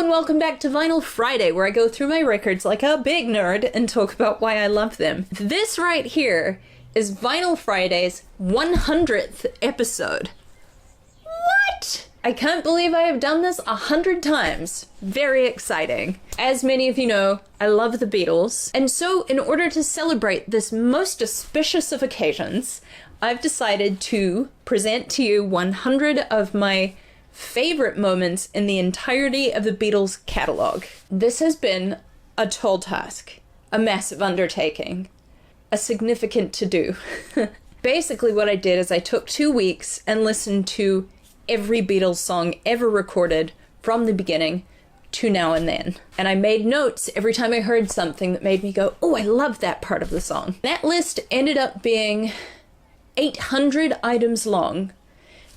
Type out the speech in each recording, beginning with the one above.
and welcome back to Vinyl Friday, where I go through my records like a big nerd and talk about why I love them. This right here is Vinyl Friday's 100th episode. What? I can't believe I have done this 100 times. Very exciting. As many of you know, I love the Beatles, and so in order to celebrate this most auspicious of occasions, I've decided to present to you 100 of my favorite moments in the entirety of the Beatles catalogue. This has been a tall task, a massive undertaking, a significant to-do. Basically what I did is I took 2 weeks and listened to every Beatles song ever recorded from the beginning to now and then. And I made notes every time I heard something that made me go, oh, I love that part of the song. That list ended up being 800 items long.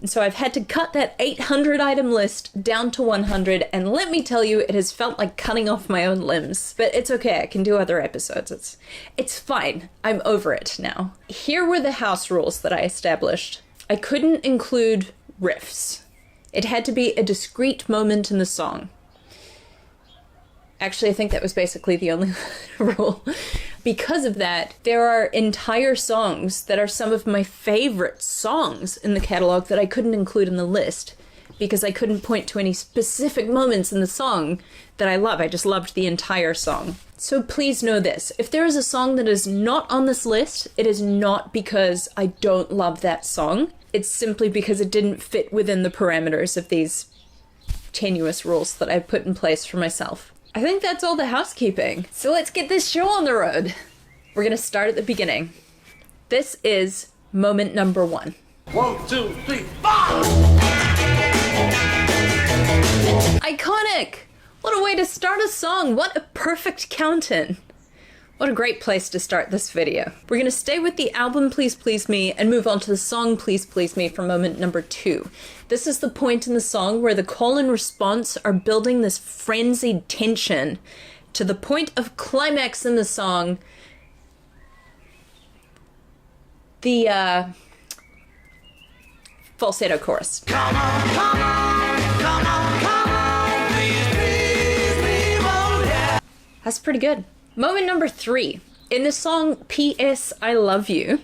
And so I've had to cut that 800 item list down to 100, and let me tell you, it has felt like cutting off my own limbs. But it's okay, I can do other episodes. It's fine. I'm over it now. Here were the house rules that I established. I couldn't include riffs. It had to be a discrete moment in the song. Actually, I think that was basically the only rule. Because of that, there are entire songs that are some of my favorite songs in the catalog that I couldn't include in the list because I couldn't point to any specific moments in the song that I love. I just loved the entire song. So please know this. If there is a song that is not on this list, it is not because I don't love that song. It's simply because it didn't fit within the parameters of these tenuous rules that I've put in place for myself. I think that's all the housekeeping. So let's get this show on the road. We're gonna start at the beginning. This is moment number 1. 1, 2, 3, 4! Iconic! What a way to start a song! What a perfect count-in! What a great place to start this video. We're gonna stay with the album Please Please Me and move on to the song Please Please Me for moment number 2. This is the point in the song where the call and response are building this frenzied tension to the point of climax in the song. The falsetto chorus. Come on, come on, come on, come on, please, please, please, oh yeah. That's pretty good. Moment number 3. In the song P.S. I Love You,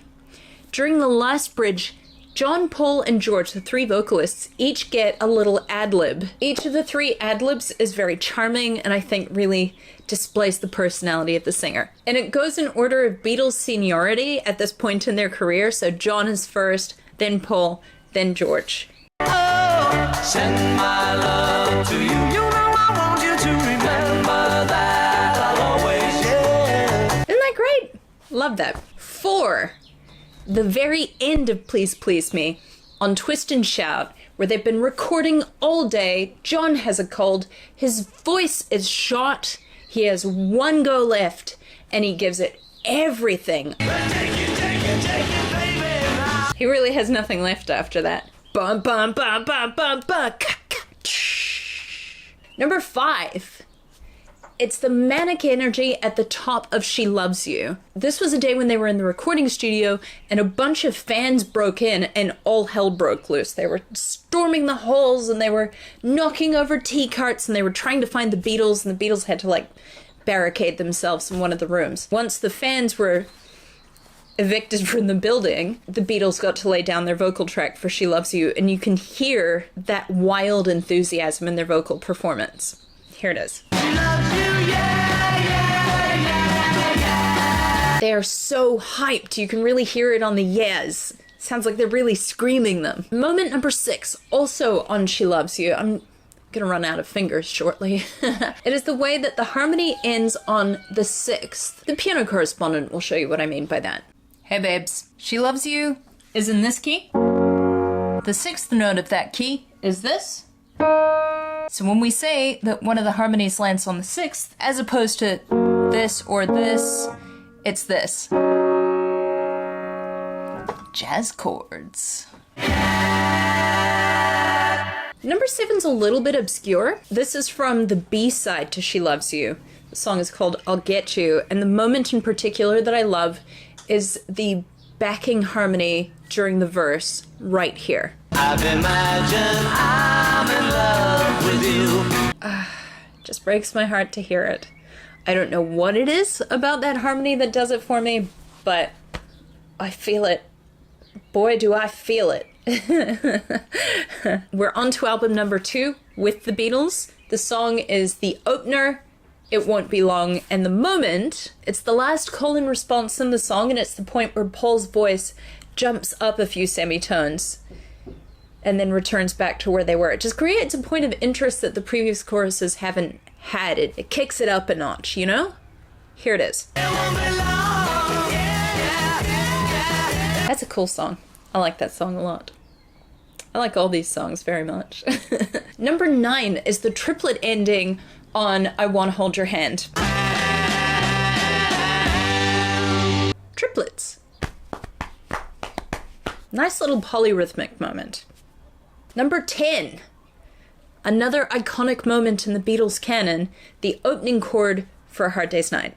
during the last bridge, John, Paul, and George, the 3 vocalists, each get a little ad-lib. Each of the 3 ad-libs is very charming and I think really displays the personality of the singer. And it goes in order of Beatles seniority at this point in their career, so John is first, then Paul, then George. Oh, send my love to you. You know I want you to remember that I'll always, yeah. Isn't that great? Love that. 4. The very end of Please Please Me, on Twist and Shout, where they've been recording all day. John has a cold, his voice is shot, he has one go left, and he gives it everything. Take it, baby, now. He really has nothing left after that. Bum bum bum bum bum bum. Number 5. It's the manic energy at the top of She Loves You. This was a day when they were in the recording studio and a bunch of fans broke in and all hell broke loose. They were storming the halls and they were knocking over tea carts and they were trying to find the Beatles, and the Beatles had to like barricade themselves in one of the rooms. Once the fans were evicted from the building, the Beatles got to lay down their vocal track for She Loves You, and you can hear that wild enthusiasm in their vocal performance. Here it is. They are so hyped. You can really hear it on the yes. Sounds like they're really screaming them. Moment number 6, also on She Loves You. I'm gonna run out of fingers shortly. It is the way that the harmony ends on the 6th. The piano correspondent will show you what I mean by that. Hey babes, She Loves You is in this key. The 6th note of that key is this. So when we say that one of the harmonies lands on the 6th, as opposed to this or this, it's this. Jazz chords. Number 7's a little bit obscure. This is from the B-side to She Loves You. The song is called I'll Get You, and the moment in particular that I love is the backing harmony during the verse right here. I've imagined I'm in love with you. Just breaks my heart to hear it. I don't know what it is about that harmony that does it for me, but I feel it. Boy, do I feel it. We're on to album number 2 with the Beatles. The song is the opener, It Won't Be Long, and the moment, it's the last call and response in the song, and it's the point where Paul's voice jumps up a few semitones and then returns back to where they were. It just creates a point of interest that the previous choruses haven't had. It kicks it up a notch, you know? Here it is. That's a cool song. I like that song a lot. I like all these songs very much. Number 9 is the triplet ending on I Wanna Hold Your Hand. Triplets. Nice little polyrhythmic moment. Number 10. Another iconic moment in the Beatles canon, the opening chord for A Hard Day's Night.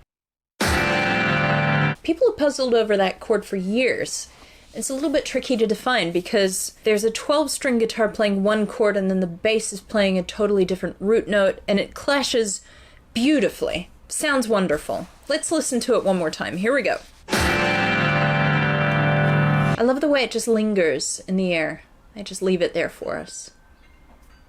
People have puzzled over that chord for years. It's a little bit tricky to define because there's a 12-string guitar playing one chord and then the bass is playing a totally different root note, and it clashes beautifully. Sounds wonderful. Let's listen to it one more time. Here we go. I love the way it just lingers in the air. I just leave it there for us.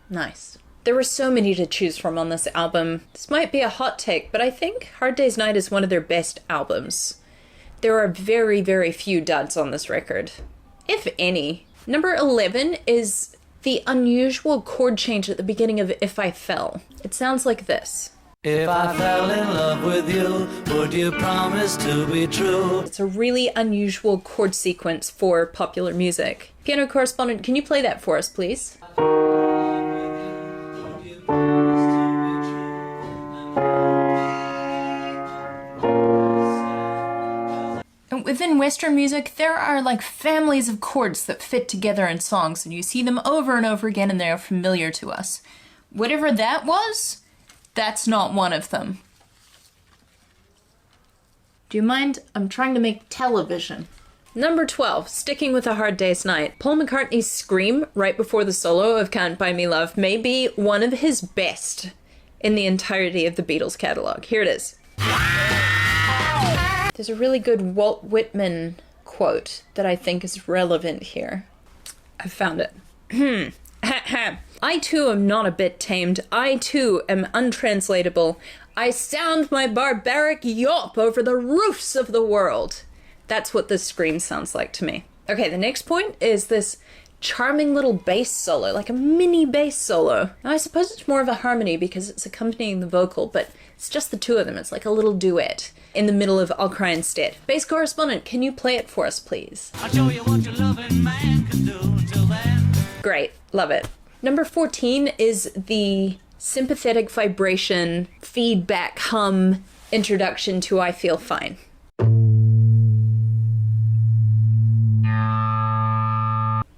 Nice. There were so many to choose from on this album. This might be a hot take, but I think Hard Day's Night is one of their best albums. There are very, very few duds on this record, if any. Number 11 is the unusual chord change at the beginning of If I Fell. It sounds like this. If I fell in love with you, would you promise to be true? It's a really unusual chord sequence for popular music. Piano correspondent, can you play that for us, please? Within Western music, there are like families of chords that fit together in songs, and you see them over and over again, and they are familiar to us. Whatever that was, that's not one of them. Do you mind? I'm trying to make television. Number 12, sticking with A Hard Day's Night. Paul McCartney's scream right before the solo of Can't Buy Me Love may be one of his best in the entirety of the Beatles catalog. Here it is. There's a really good Walt Whitman quote that I think is relevant here. I found it. I too am not a bit tamed. I too am untranslatable. I sound my barbaric yawp over the roofs of the world. That's what this scream sounds like to me. Okay, the next point is this charming little bass solo, like a mini bass solo. Now, I suppose it's more of a harmony because it's accompanying the vocal, but it's just the two of them. It's like a little duet in the middle of I'll Cry Instead. Bass correspondent, can you play it for us, please? I'll show you what your loving man can do until then. Great, love it. Number 14 is the sympathetic vibration, feedback, hum introduction to I Feel Fine.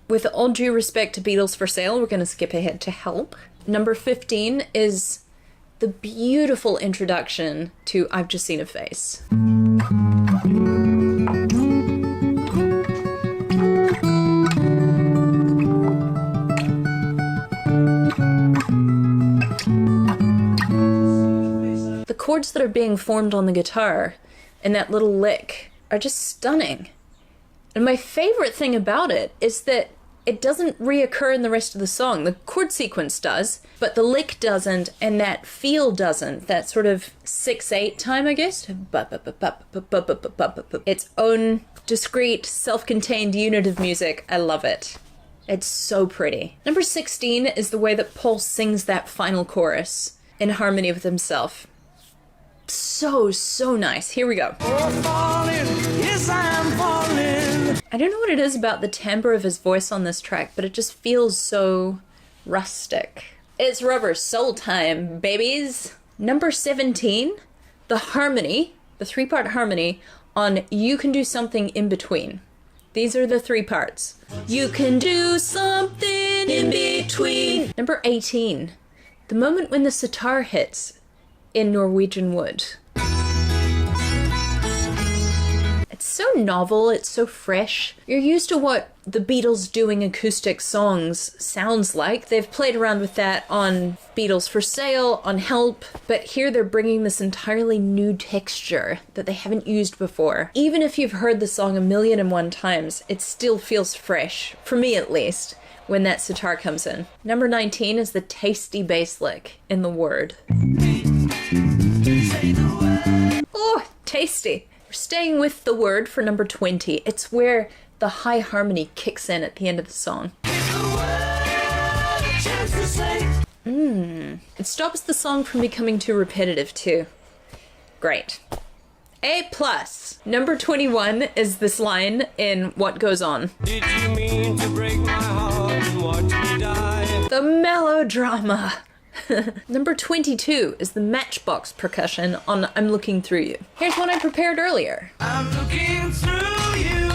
With all due respect to Beatles for Sale, we're going to skip ahead to Help. Number 15 is the beautiful introduction to I've Just Seen a Face. The chords that are being formed on the guitar in that little lick are just stunning. And my favorite thing about it is that it doesn't reoccur in the rest of the song. The chord sequence does, but the lick doesn't, and that feel doesn't. That sort of 6/8 time, I guess. Its own discrete, self-contained unit of music. I love it. It's so pretty. Number 16 is the way that Paul sings that final chorus in harmony with himself. So, so nice. Here we go. Oh, falling, yes, I'm falling. I don't know what it is about the timbre of his voice on this track, but it just feels so rustic. It's rubber soul time, babies. Number 17, the harmony, the 3-part harmony on You Can Do Something in Between. These are the 3 parts. You can do something in between. Number 18, the moment when the sitar hits in Norwegian Wood. It's so novel, it's so fresh. You're used to what the Beatles doing acoustic songs sounds like. They've played around with that on Beatles for Sale, on Help, but here they're bringing this entirely new texture that they haven't used before. Even if you've heard the song 1,000,001 times, it still feels fresh, for me at least, when that sitar comes in. Number 19 is the tasty bass lick in The Word. Oh, tasty. We're staying with The Word for number 20. It's where the high harmony kicks in at the end of the song. It stops the song from becoming too repetitive too. Great. A+. Number 21 is this line in What Goes On. Did you mean to break my heart and watch me die? The melodrama. Number 22 is the matchbox percussion on I'm Looking Through You. Here's one I prepared earlier. I'm looking through you.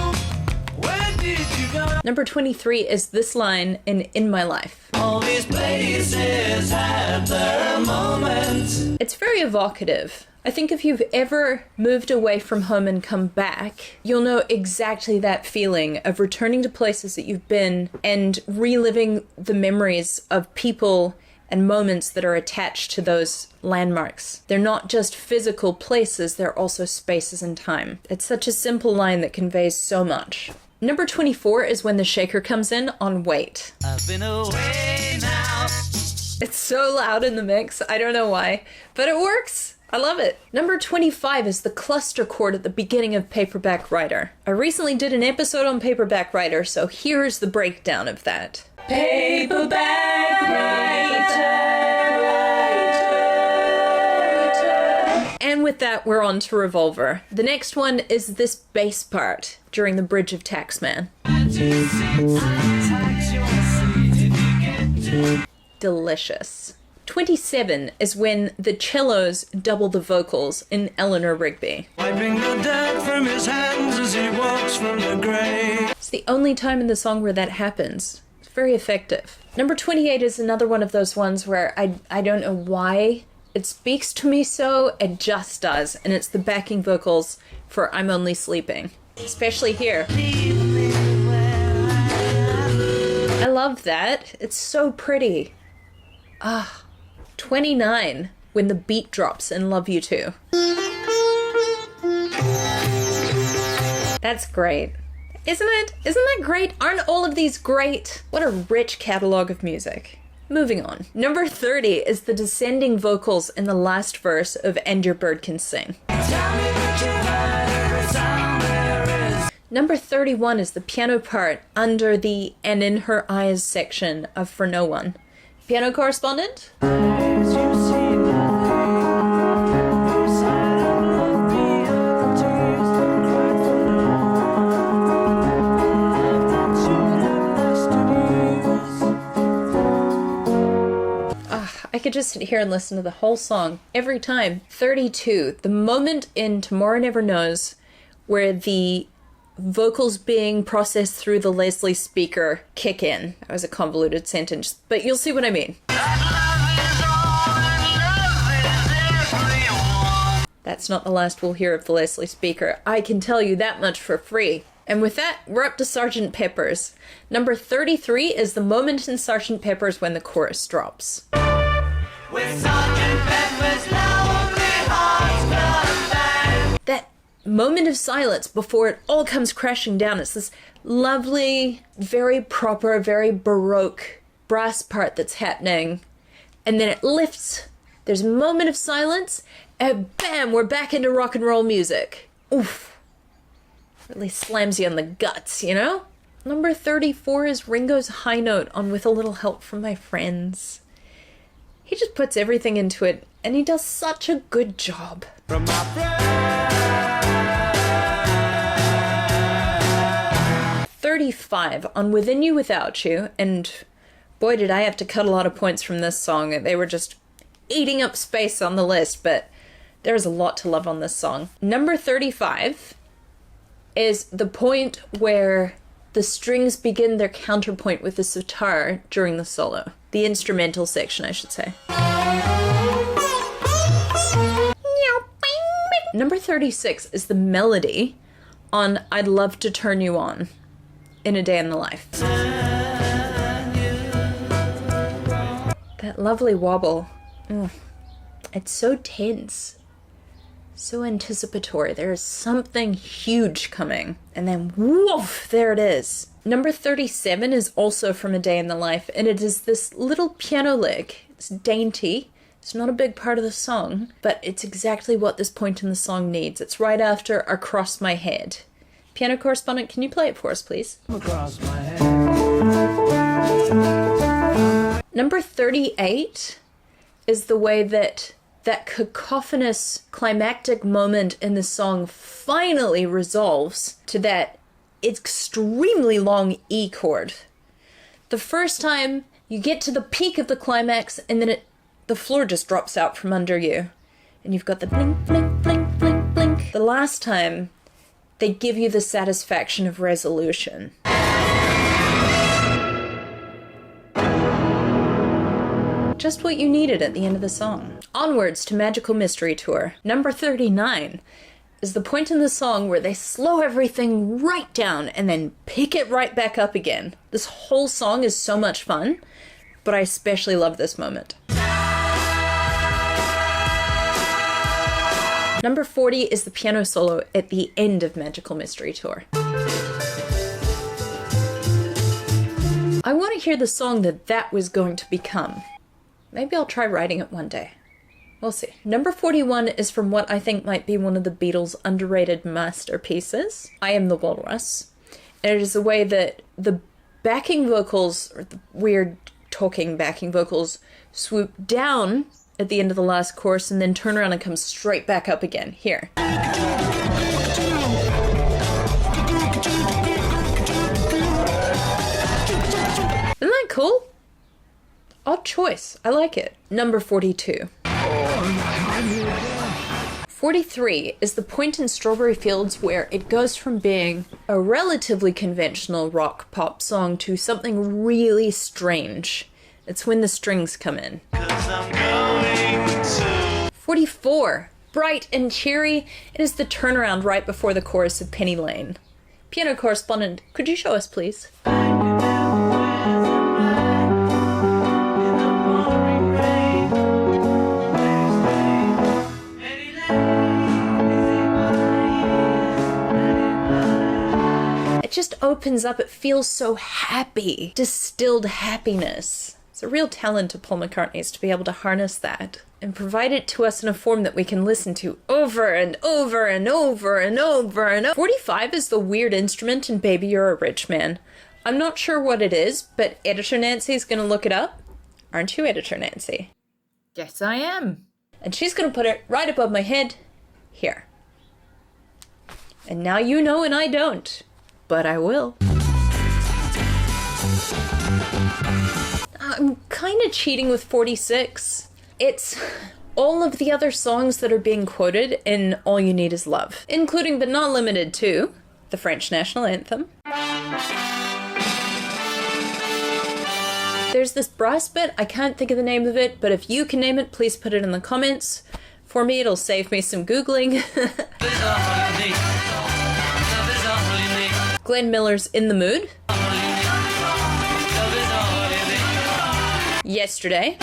Where did you go? Number 23 is this line in My Life. All these places have their moments. It's very evocative. I think if you've ever moved away from home and come back, you'll know exactly that feeling of returning to places that you've been and reliving the memories of people and moments that are attached to those landmarks. They're not just physical places, they're also spaces and time. It's such a simple line that conveys so much. Number 24 is when the shaker comes in on Wait. I've been away now. It's so loud in the mix, I don't know why, but it works. I love it. Number 25 is the cluster chord at the beginning of Paperback Writer. I recently did an episode on Paperback Writer, so here's the breakdown of that. Paperback writer. And with that, we're on to Revolver. The next one is this bass part during the bridge of Taxman. Delicious. 27 is when the cellos double the vocals in Eleanor Rigby. Wiping the dirt from his hands as he walks from the grave. It's the only time in the song where that happens. It's very effective. Number 28 is another one of those ones where I don't know why it speaks to me so, it just does, and it's the backing vocals for I'm Only Sleeping. Especially here. I love that. It's so pretty. 29, when the beat drops in Love You Too. That's great. Isn't it? Isn't that great? Aren't all of these great? What a rich catalog of music. Moving on. Number 30 is the descending vocals in the last verse of And Your Bird Can Sing. Number 31 is the piano part under the And in Her Eyes section of For No One. Piano correspondent? I could just sit here and listen to the whole song every time. 32, the moment in Tomorrow Never Knows where the vocals being processed through the Leslie speaker kick in. That was a convoluted sentence, but you'll see what I mean. That's not the last we'll hear of the Leslie speaker. I can tell you that much for free. And with that, we're up to Sgt. Pepper's. Number 33 is the moment in Sgt. Pepper's when the chorus drops. With Sgt. Pepper's Lonely Hearts Club Band. That moment of silence before it all comes crashing down. It's this lovely, very proper, very Baroque brass part that's happening. And then it lifts. There's a moment of silence, and bam, we're back into rock and roll music. Oof. Really slams you on the guts, you know? Number 34 is Ringo's high note on With a Little Help from My Friends. He just puts everything into it, and he does such a good job. From my friends. 35 on Within You Without You, and boy did I have to cut a lot of points from this song. They were just eating up space on the list, but there's a lot to love on this song. Number 35 is the point where the strings begin their counterpoint with the sitar during the solo. The instrumental section, I should say. Number 36 is the melody on I'd Love to Turn You On in A Day in the Life. That lovely wobble. It's so tense. So anticipatory. There is something huge coming. And then woof, there it is. Number 37 is also from A Day in the Life, and it is this little piano lick. It's dainty. It's not a big part of the song, but it's exactly what this point in the song needs. It's right after Across My Head. Piano correspondent, can you play it for us, please? Across my head. Number 38 is the way that cacophonous climactic moment in the song finally resolves to that extremely long E chord. The first time you get to the peak of the climax and then the floor just drops out from under you. And you've got the blink, blink, blink, blink, blink. The last time, they give you the satisfaction of resolution. Just what you needed at the end of the song. Onwards to Magical Mystery Tour. Number 39 is the point in the song where they slow everything right down and then pick it right back up again. This whole song is so much fun, but I especially love this moment. Number 40 is the piano solo at the end of Magical Mystery Tour. I want to hear the song that was going to become. Maybe I'll try writing it one day. We'll see. Number 41 is from what I think might be one of the Beatles' underrated masterpieces, I Am the Walrus. And it is the way that the backing vocals, or the weird talking backing vocals, swoop down at the end of the last chorus and then turn around and come straight back up again. Here. Isn't that cool? Odd choice. I like it. Number 42. 43 is the point in Strawberry Fields where it goes from being a relatively conventional rock pop song to something really strange. It's when the strings come in. 44. Bright and cheery. It is the turnaround right before the chorus of Penny Lane. Piano correspondent, could you show us, please? It just opens up. It feels so happy. Distilled happiness. It's a real talent of Paul McCartney's to be able to harness that and provide it to us in a form that we can listen to over and over and over and over and over. 45 is the weird instrument in Baby You're a Rich Man. I'm not sure what it is, but Editor Nancy's going to look it up. Aren't you, Editor Nancy? Yes, I am. And she's going to put it right above my head here. And now you know and I don't. But I will. I'm kind of cheating with 46. It's all of the other songs that are being quoted in All You Need Is Love, including but not limited to the French national anthem. There's this brass bit, I can't think of the name of it, but if you can name it, please put it in the comments. For me, it'll save me some Googling. Glenn Miller's In the Mood. Yesterday.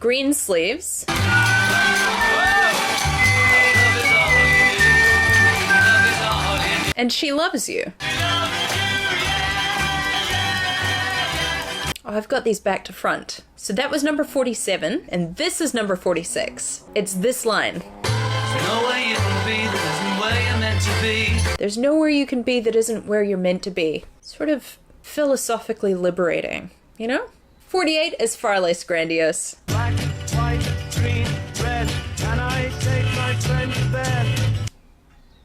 Green Sleeves. And She Loves You. Oh, I've got these back to front. So that was number 47, and this is number 46. It's this line. There's nowhere you can be that isn't where you're meant to be. Sort of philosophically liberating, you know? 48 is far less grandiose. Black, white, green, red. Can I take my friend to bed?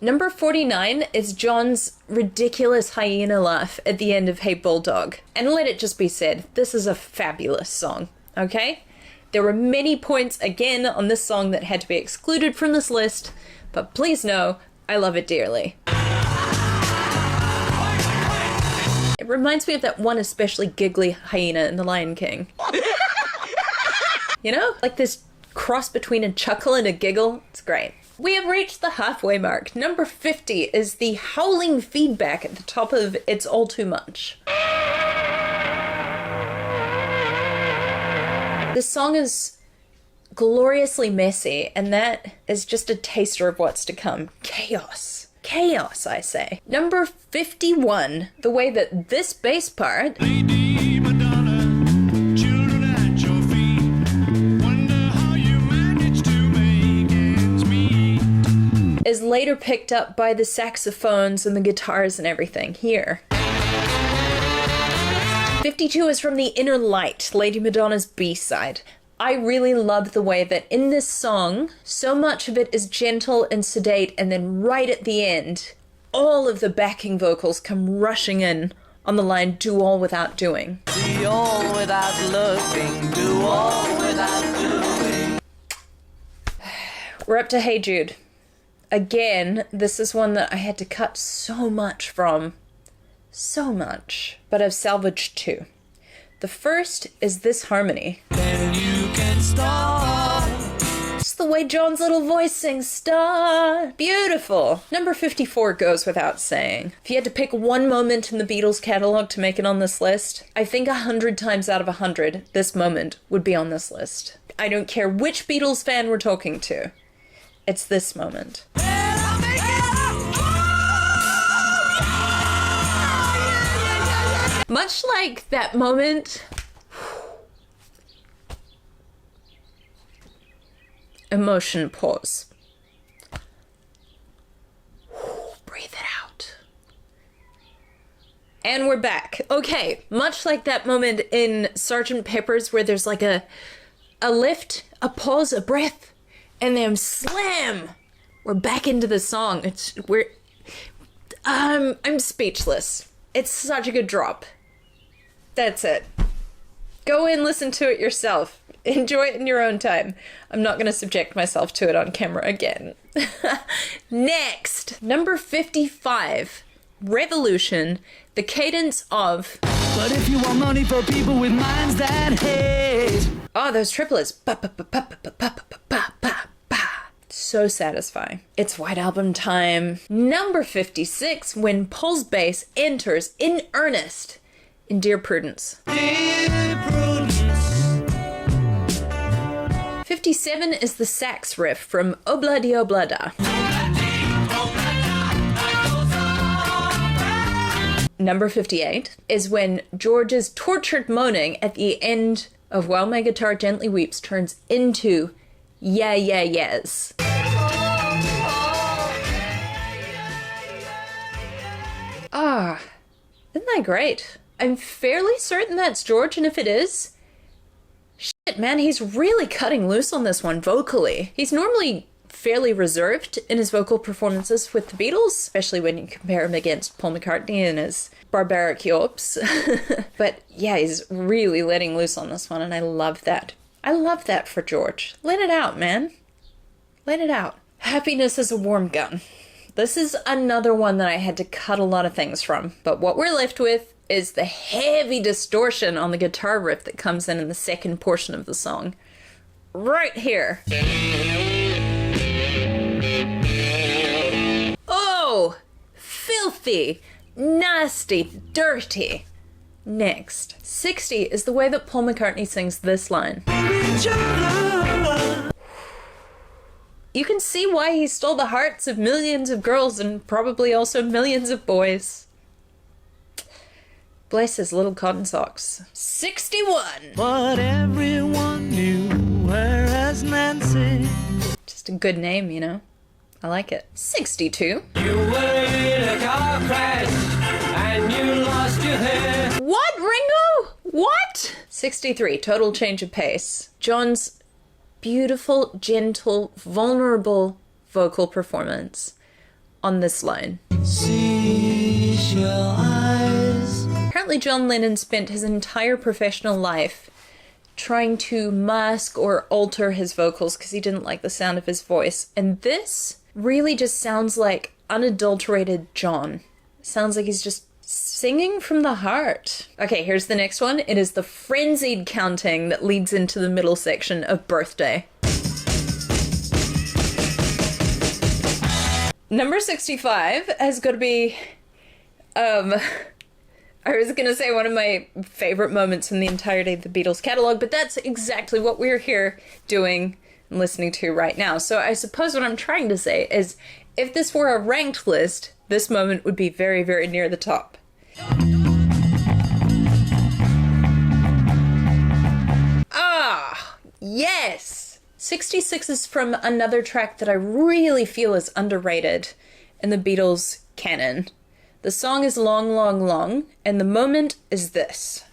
Number 49 is John's ridiculous hyena laugh at the end of Hey Bulldog. And let it just be said, this is a fabulous song, okay? There were many points, again, on this song that had to be excluded from this list, but please know, I love it dearly. It reminds me of that one especially giggly hyena in The Lion King. You know? Like this cross between a chuckle and a giggle. It's great. We have reached the halfway mark. Number 50 is the howling feedback at the top of It's All Too Much. This song is gloriously messy, and that is just a taster of what's to come. Chaos. Chaos, I say. Number 51, the way that this bass part Lady Madonna, children at your feet. Wonder how you managed to make ends meet. is later picked up by the saxophones and the guitars and everything here. 52 is from The Inner Light, Lady Madonna's B-side. I really love the way that in this song, so much of it is gentle and sedate, and then right at the end, all of the backing vocals come rushing in on the line, do all without doing. See all without looking, do all without doing. We're up to Hey Jude. Again, this is one that I had to cut so much from. So much. But I've salvaged two. The first is this harmony. Then you can start. Just the way John's little voice sings, star. Beautiful. Number 54 goes without saying. If you had to pick one moment in the Beatles catalog to make it on this list, I think 100 times out of 100, this moment would be on this list. I don't care which Beatles fan we're talking to. It's this moment. Much like that moment, emotion pause. Breathe it out. And we're back. Okay, much like that moment in Sgt. Pepper's where there's like a lift, a pause, a breath, and then slam. We're back into the song. I'm speechless. It's such a good drop. That's it. Go and listen to it yourself. Enjoy it in your own time. I'm not going to subject myself to it on camera again. Next, number 55, Revolution, the cadence of... But if you want money for people with minds that hate. Oh, those triplets. So satisfying. It's White Album time. Number 56, when Paul's bass enters in earnest in Dear Prudence. Dear Prudence. 57 is the sax riff from Obla Di Obla Da. Number 58 is when George's tortured moaning at the end of While My Guitar Gently Weeps turns into Yeah, yeah, yes. Ah, isn't that great? I'm fairly certain that's George, and if it is, shit, man, he's really cutting loose on this one vocally. He's normally fairly reserved in his vocal performances with the Beatles, especially when you compare him against Paul McCartney and his barbaric yops. But yeah, he's really letting loose on this one, and I love that. I love that for George. Let it out, man. Let it out. Happiness is a warm gun. This is another one that I had to cut a lot of things from, but what we're left with is the heavy distortion on the guitar riff that comes in the second portion of the song. Right here. Oh! Filthy! Nasty! Dirty! Next. 60 is the way that Paul McCartney sings this line. You can see why he stole the hearts of millions of girls and probably also millions of boys. Bless his little cotton socks. 61! But everyone knew her as Nancy. Just a good name, you know? I like it. 62. You were in a car crash and you lost your hair. What, Ringo? What? 63, total change of pace. John's beautiful, gentle, vulnerable vocal performance on this line. Seashell eyes. Apparently John Lennon spent his entire professional life trying to mask or alter his vocals because he didn't like the sound of his voice. And this really just sounds like unadulterated John. Sounds like he's just singing from the heart. Okay, here's the next one. It is the frenzied counting that leads into the middle section of Birthday. Number 65 has got to be, I was going to say one of my favorite moments in the entirety of the Beatles catalog, but that's exactly what we're here doing and listening to right now. So I suppose what I'm trying to say is, if this were a ranked list, this moment would be very, very near the top. Ah, yes! 66 is from another track that I really feel is underrated in the Beatles canon. The song is Long, Long, Long, and the moment is this.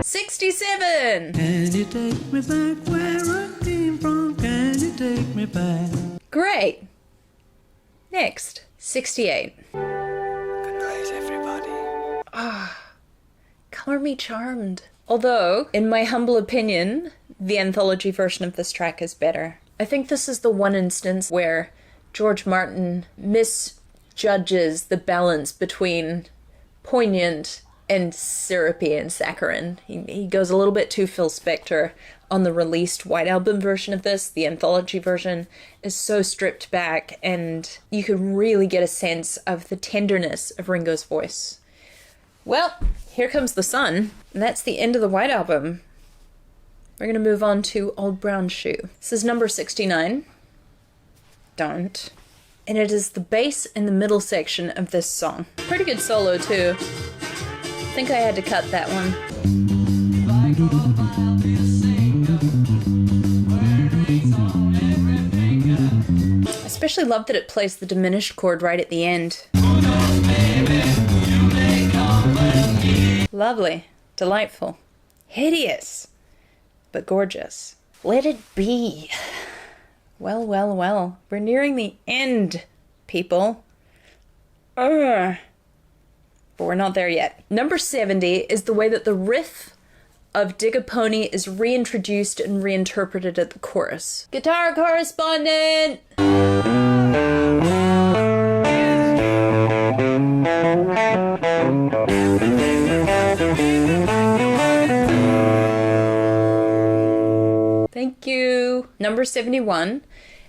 67! Can you take me back where I came from? Can you take me back? Great. Next, 68. Good night, everybody. Color Me Charmed. Although, in my humble opinion, the anthology version of this track is better. I think this is the one instance where George Martin misjudges the balance between poignant and syrupy and saccharine. He goes a little bit too Phil Spector on the released White Album version of this. The anthology version is so stripped back, and you can really get a sense of the tenderness of Ringo's voice. Well, here comes the sun, and that's the end of the White Album. We're going to move on to Old Brown Shoe. This is number 69. Don't. And it is the bass in the middle section of this song. Pretty good solo, too. I think I had to cut that one. I especially love that it plays the diminished chord right at the end. Lovely. Delightful. Hideous. But gorgeous. Let it be. Well, well, well. We're nearing the end, people. But we're not there yet. Number 70 is the way that the riff of Dig a Pony is reintroduced and reinterpreted at the chorus. Guitar correspondent! Thank you. Number 71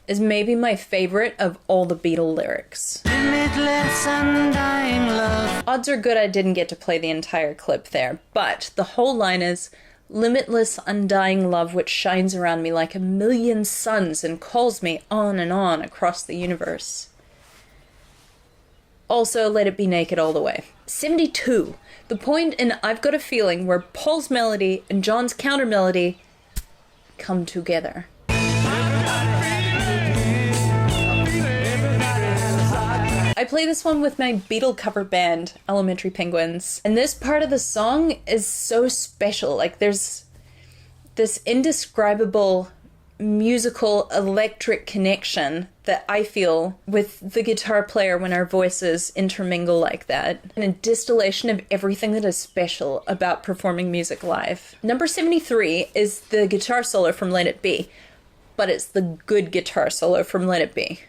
is maybe my favorite of all the Beatle lyrics. Limitless undying love. Odds are good I didn't get to play the entire clip there, but the whole line is, limitless undying love which shines around me like a million suns and calls me on and on across the universe. Also, Let It Be Naked all the way. 72. The point in I've Got a Feeling where Paul's melody and John's counter melody come together. I play this one with my Beatle cover band, Elementary Penguins, and this part of the song is so special. Like, there's this indescribable musical electric connection that I feel with the guitar player when our voices intermingle like that, and a distillation of everything that is special about performing music live. Number 73 is the guitar solo from Let It Be, but it's the good guitar solo from Let It Be.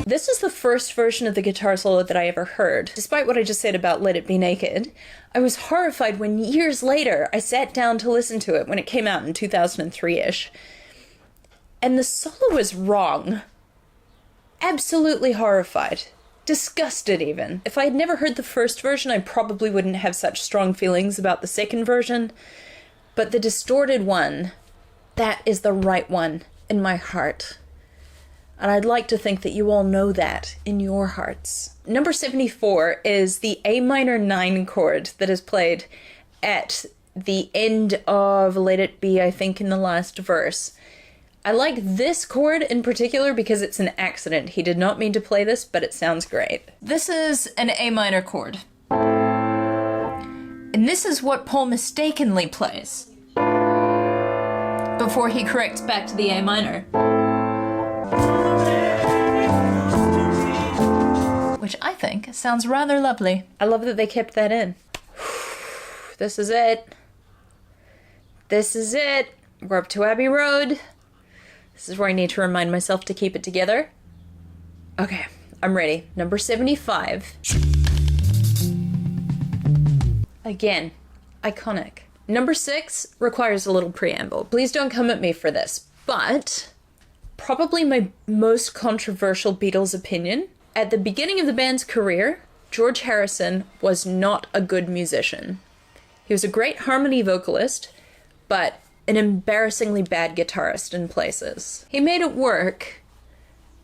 This is the first version of the guitar solo that I ever heard. Despite what I just said about Let It Be Naked, I was horrified when years later I sat down to listen to it when it came out in 2003-ish. And the solo was wrong. Absolutely horrified. Disgusted even. If I had never heard the first version, I probably wouldn't have such strong feelings about the second version. But the distorted one, that is the right one in my heart. And I'd like to think that you all know that in your hearts. Number 74 is the A minor 9 chord that is played at the end of Let It Be, I think, in the last verse. I like this chord in particular because it's an accident. He did not mean to play this, but it sounds great. This is an A minor chord. And this is what Paul mistakenly plays before he corrects back to the A minor. which I think sounds rather lovely. I love that they kept that in. This is it. This is it. We're up to Abbey Road. This is where I need to remind myself to keep it together. Okay, I'm ready. Number 75. Again, iconic. Number 6 requires a little preamble. Please don't come at me for this, but probably my most controversial Beatles opinion. At the beginning of the band's career, George Harrison was not a good musician. He was a great harmony vocalist, but an embarrassingly bad guitarist in places. He made it work,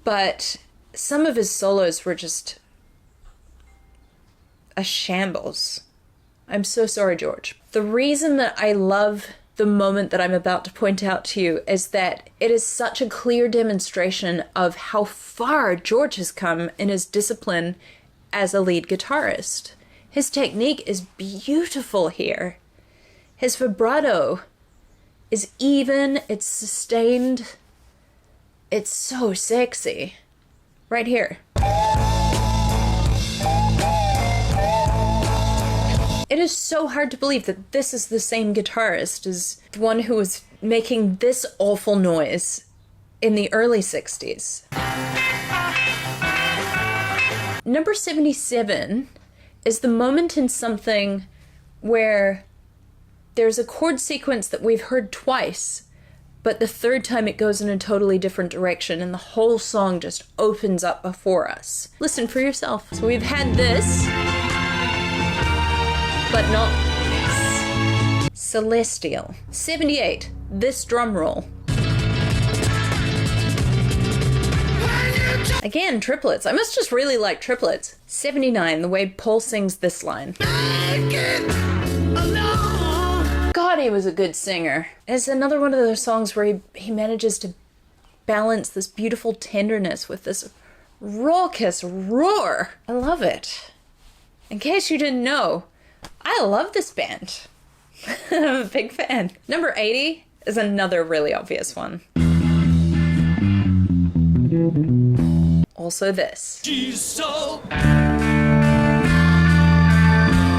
but some of his solos were just a shambles. I'm so sorry, George. The reason that I love the moment that I'm about to point out to you is that it is such a clear demonstration of how far George has come in his discipline as a lead guitarist. His technique is beautiful here. His vibrato is even, it's sustained, it's so sexy. Right here. It is so hard to believe that this is the same guitarist as the one who was making this awful noise in the early 60s. Number 77 is the moment in something where there's a chord sequence that we've heard twice, but the third time it goes in a totally different direction and the whole song just opens up before us. Listen for yourself. So we've had this, but not this. Celestial. 78, this drum roll. Again, triplets. I must just really like triplets. 79, the way Paul sings this line. God, he was a good singer. It's another one of those songs where he manages to balance this beautiful tenderness with this raucous roar. I love it. In case you didn't know, I love this band. I'm a big fan. Number 80 is another really obvious one. Also this. She's so...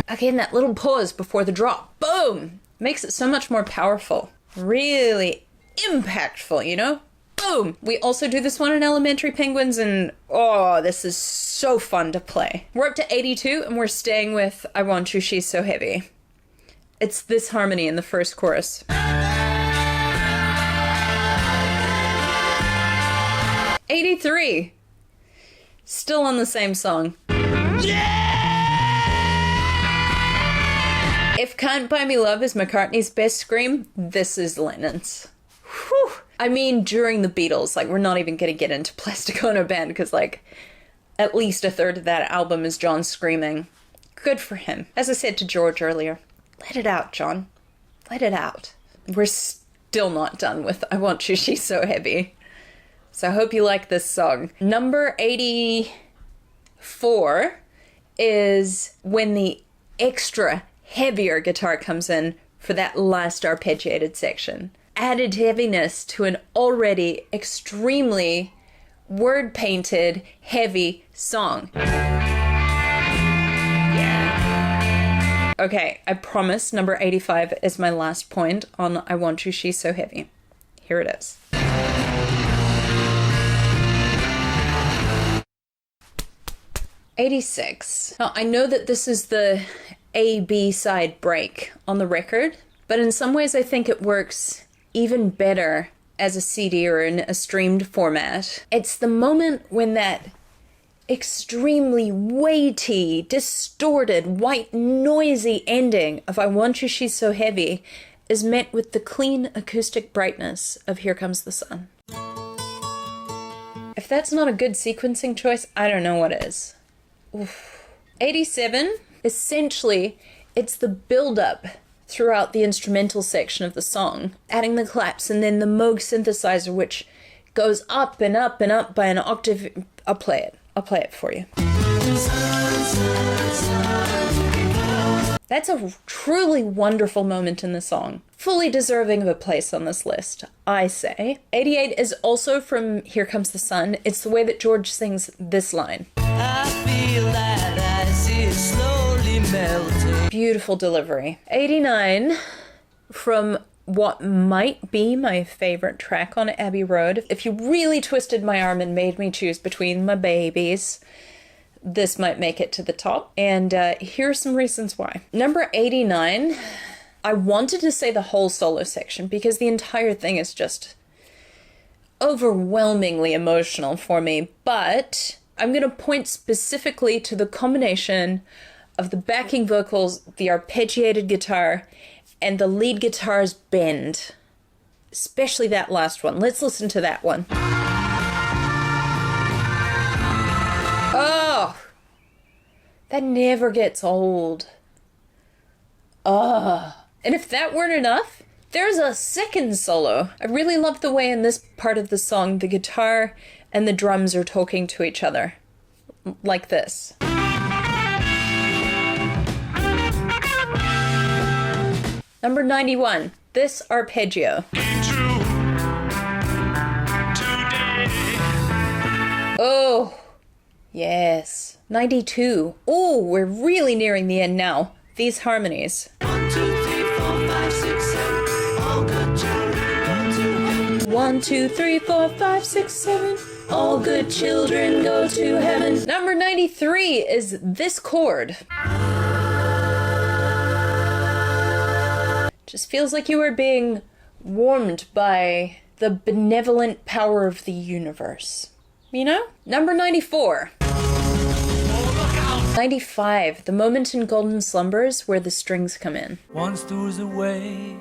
Again, that little pause before the drop. Boom! Makes it so much more powerful. Really impactful, you know? Boom! We also do this one in Elementary Penguins, and oh, this is so fun to play. We're up to 82, and we're staying with I Want You, She's So Heavy. It's this harmony in the first chorus. 83. Still on the same song. If Can't Buy Me Love is McCartney's best scream, this is Lennon's. Whew. I mean, during the Beatles, like, we're not even gonna get into Plastic Ono Band, because, like, at least a third of that album is John screaming. Good for him. As I said to George earlier, let it out, John. Let it out. We're still not done with I Want You, She's So Heavy. So I hope you like this song. Number 84 is when the extra heavier guitar comes in for that last arpeggiated section. Added heaviness to an already extremely word-painted, heavy song. Yeah. Okay, I promise number 85 is my last point on I Want You, She's So Heavy. Here it is. '86. Now, I know that this is the A-B side break on the record, but in some ways I think it works even better as a CD or in a streamed format. It's the moment when that extremely weighty, distorted, white, noisy ending of I Want You, She's So Heavy is met with the clean acoustic brightness of Here Comes the Sun. If that's not a good sequencing choice, I don't know what is. Oof. 87, essentially, it's the build-up throughout the instrumental section of the song, adding the claps and then the Moog synthesizer, which goes up and up and up by an octave. I'll play it for you. That's a truly wonderful moment in the song. Fully deserving of a place on this list, I say. 88 is also from Here Comes the Sun. It's the way that George sings this line. I feel feel that ice is slowly melting. Beautiful delivery. 89 from what might be my favorite track on Abbey Road. If you really twisted my arm and made me choose between my babies, this might make it to the top. And here's some reasons why. Number 89, I wanted to say the whole solo section because the entire thing is just overwhelmingly emotional for me, but I'm going to point specifically to the combination of the backing vocals, the arpeggiated guitar, and the lead guitar's bend. Especially that last one. Let's listen to that one. Oh! That never gets old. Oh. And if that weren't enough, there's a second solo. I really love the way in this part of the song the guitar and the drums are talking to each other. Like this. Number 91, this arpeggio. Oh, yes. 92. Oh, we're really nearing the end now. These harmonies. 1, 2, 3, 4, 5, 6, 7. All good children go to heaven. 1, 2, 3, 4, 5, 6, 7. All good children go to heaven. Number 93 is this chord. Just feels like you are being warmed by the benevolent power of the universe. You know? Number 94. 95. The moment in Golden Slumbers where the strings come in. One stool's away.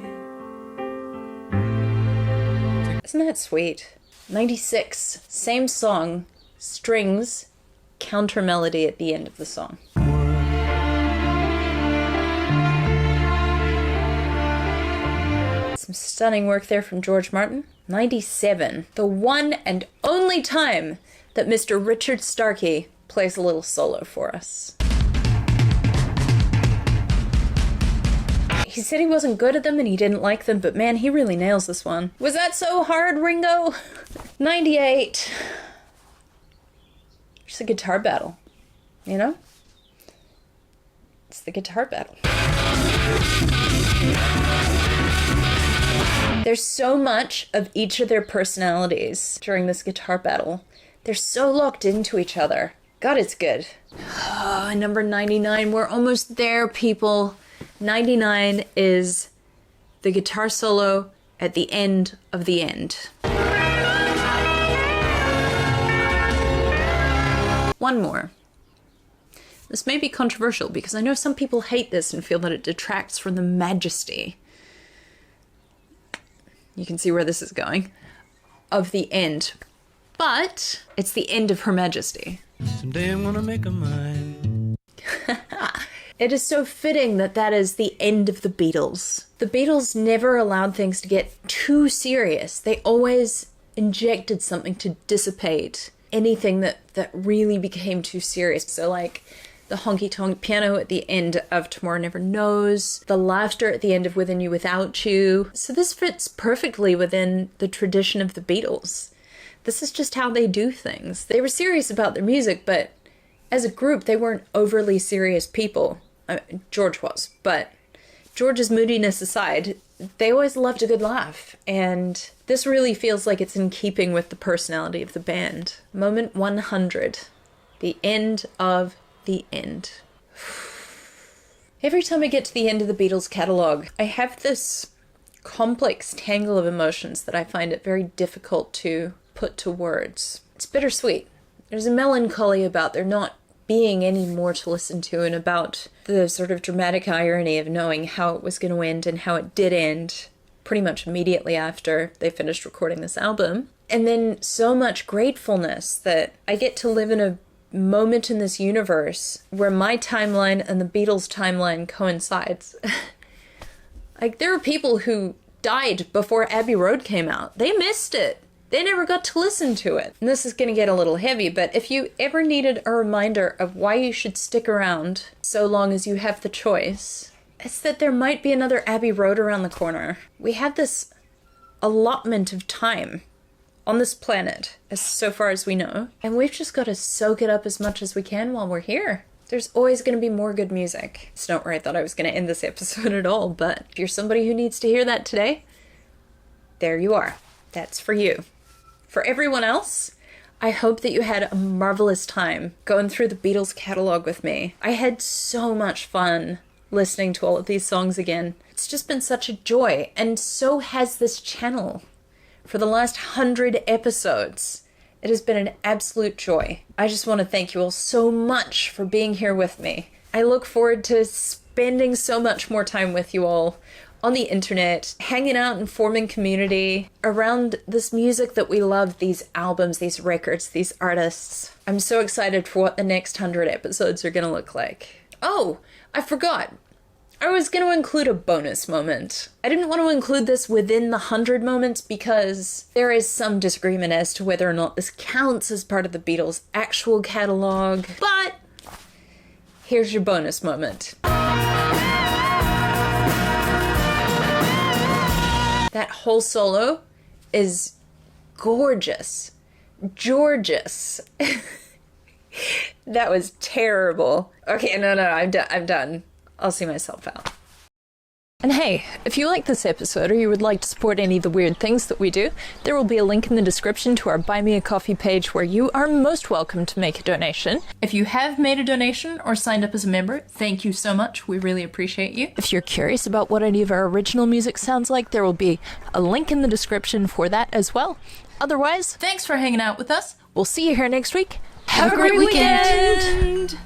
Isn't that sweet? 96. Same song. Strings. Counter melody at the end of the song. Some stunning work there from George Martin. 97. The one and only time that Mr. Richard Starkey plays a little solo for us. He said he wasn't good at them and he didn't like them, but man, he really nails this one. Was that so hard, Ringo? 98. It's a guitar battle, you know? It's the guitar battle. There's so much of each of their personalities during this guitar battle. They're so locked into each other. God, it's good. Oh, number 99. We're almost there, people. 99 is the guitar solo at the end of the end. One more. This may be controversial because I know some people hate this and feel that it detracts from the majesty. You can see where this is going. Of the end. But it's the end of Her Majesty. Someday I'm gonna make a mind. It is so fitting that that is the end of the Beatles. The Beatles never allowed things to get too serious. They always injected something to dissipate anything that really became too serious. So like the honky-tonk piano at the end of Tomorrow Never Knows, the laughter at the end of Within You Without You. So this fits perfectly within the tradition of the Beatles. This is just how they do things. They were serious about their music, but as a group, they weren't overly serious people. George was, but George's moodiness aside, they always loved a good laugh, and this really feels like it's in keeping with the personality of the band. Moment 100. The end of the end. Every time I get to the end of the Beatles catalogue, I have this complex tangle of emotions that I find it very difficult to put to words. It's bittersweet. There's a melancholy about there not being any more to listen to, and about the sort of dramatic irony of knowing how it was going to end and how it did end pretty much immediately after they finished recording this album. And then so much gratefulness that I get to live in a moment in this universe where my timeline and the Beatles' timeline coincides. Like, there are people who died before Abbey Road came out. They missed it. They never got to listen to it. And this is going to get a little heavy, but if you ever needed a reminder of why you should stick around so long as you have the choice, it's that there might be another Abbey Road around the corner. We have this allotment of time on this planet, as so far as we know, and we've just got to soak it up as much as we can while we're here. There's always going to be more good music. It's not where I thought I was going to end this episode at all, but if you're somebody who needs to hear that today, there you are. That's for you. For everyone else, I hope that you had a marvelous time going through the Beatles catalog with me. I had so much fun listening to all of these songs again. It's just been such a joy, and so has this channel. For the last 100 episodes, it has been an absolute joy. I just want to thank you all so much for being here with me. I look forward to spending so much more time with you all on the internet, hanging out and forming community around this music that we love, these albums, these records, these artists. I'm so excited for what the next 100 episodes are going to look like. Oh, I forgot. I was going to include a bonus moment. I didn't want to include this within the 100 moments because there is some disagreement as to whether or not this counts as part of the Beatles' actual catalog, but here's your bonus moment. That whole solo is gorgeous. Gorgeous. That was terrible. Okay, no, I'm done. I'll see myself out. And hey, if you like this episode or you would like to support any of the weird things that we do, there will be a link in the description to our Buy Me a Coffee page where you are most welcome to make a donation. If you have made a donation or signed up as a member, thank you so much. We really appreciate you. If you're curious about what any of our original music sounds like, there will be a link in the description for that as well. Otherwise, Thanks for hanging out with us. we'll see you here next week. Have a great weekend.